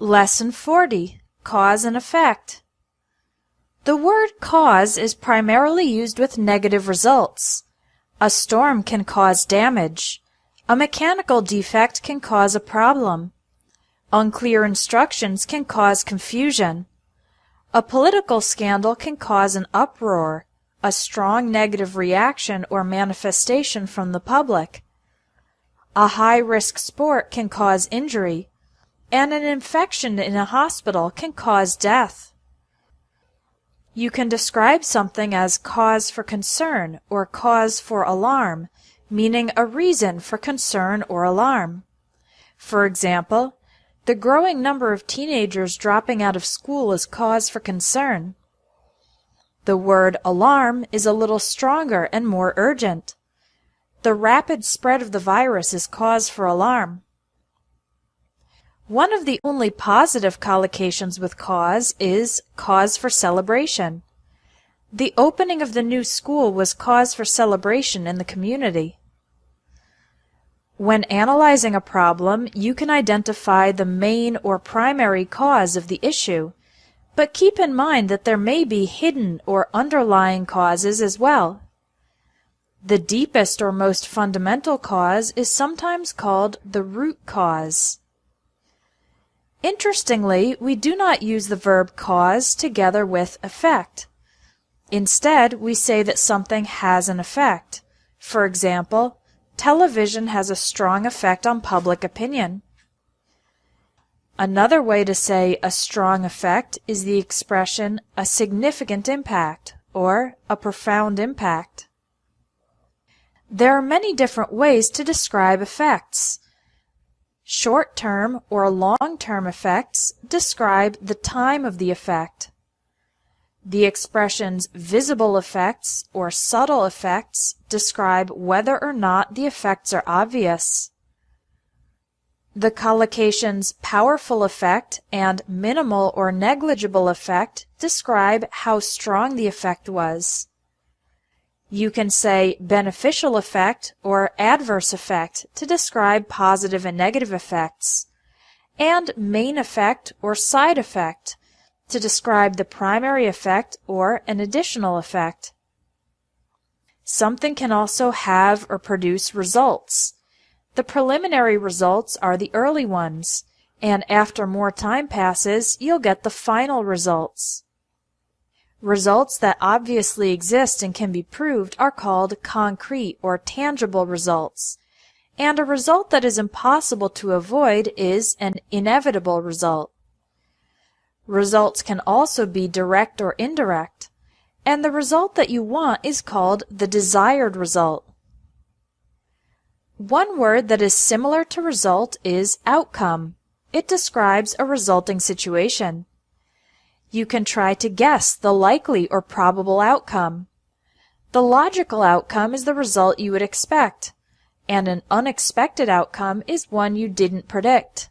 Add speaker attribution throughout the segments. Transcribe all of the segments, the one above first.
Speaker 1: Lesson 40. Cause and effect. The word cause is primarily used with negative results. A storm can cause damage. A mechanical defect can cause a problem. Unclear instructions can cause confusion. A political scandal can cause an uproar, a strong negative reaction or manifestation from the public. A high-risk sport can cause injury, and an infection in a hospital can cause death. You can describe something as cause for concern or cause for alarm, meaning a reason for concern or alarm. For example, the growing number of teenagers dropping out of school is cause for concern. The word alarm is a little stronger and more urgent. The rapid spread of the virus is cause for alarm. One of the only positive collocations with cause is cause for celebration. The opening of the new school was cause for celebration in the community. When analyzing a problem, you can identify the main or primary cause of the issue, but keep in mind that there may be hidden or underlying causes as well. The deepest or most fundamental cause is sometimes called the root cause. Interestingly, we do not use the verb cause together with effect. Instead, we say that something has an effect. For example, television has a strong effect on public opinion. Another way to say a strong effect is the expression a significant impact or a profound impact. There are many different ways to describe effects. Short-term or long-term effects describe the time of the effect. The expressions visible effects or subtle effects describe whether or not the effects are obvious. The collocations powerful effect and minimal or negligible effect describe how strong the effect was. You can say beneficial effect or adverse effect to describe positive and negative effects, and main effect or side effect to describe the primary effect or an additional effect. Something can also have or produce results. The preliminary results are the early ones, and after more time passes, you'll get the final results. Results that obviously exist and can be proved are called concrete or tangible results, and a result that is impossible to avoid is an inevitable result. Results can also be direct or indirect, and the result that you want is called the desired result. One word that is similar to result is outcome. It describes a resulting situation. You can try to guess the likely or probable outcome. The logical outcome is the result you would expect, and an unexpected outcome is one you didn't predict.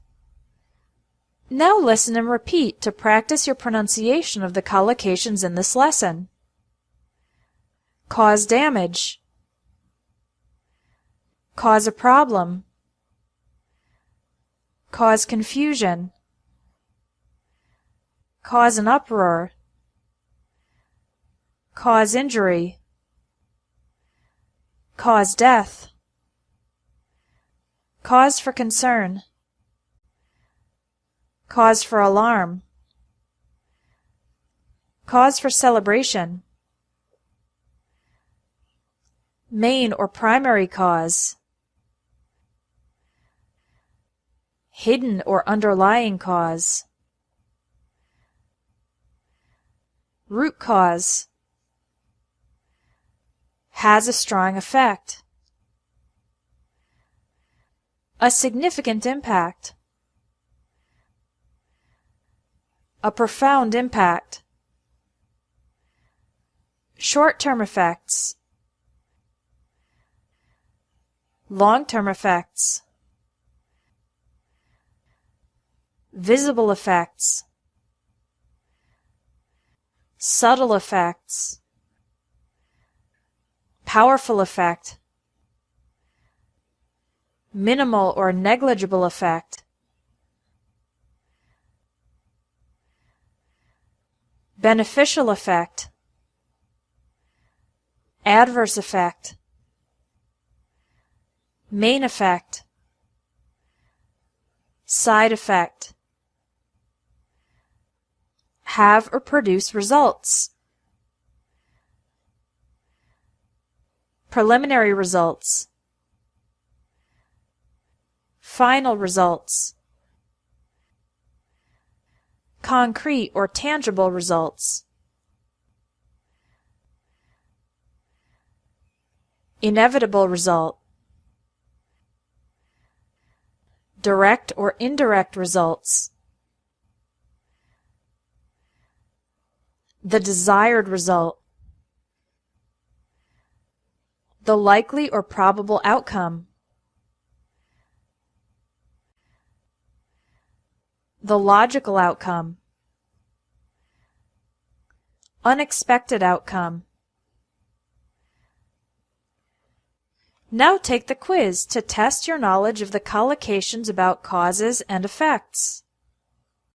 Speaker 1: Now listen and repeat to practice your pronunciation of the collocations in this lesson. Cause damage. Cause a problem. Cause confusion. Cause an uproar. Cause injury. Cause death. Cause for concern. Cause for alarm. Cause for celebration. Main or primary cause. Hidden or underlying cause. Root cause. Has a strong effect. A significant impact. A profound impact. Short-term effects. Long-term effects. Visible effects. Subtle effects. Powerful effect. Minimal or negligible effect. beneficial effect, adverse effect, main effect, side effect, have or produce results, preliminary results, final results, concrete or tangible results, inevitable result, direct or indirect results, the desired result, the likely or probable outcome, the logical outcome, unexpected outcome. Now take the quiz to test your knowledge of the collocations about causes and effects.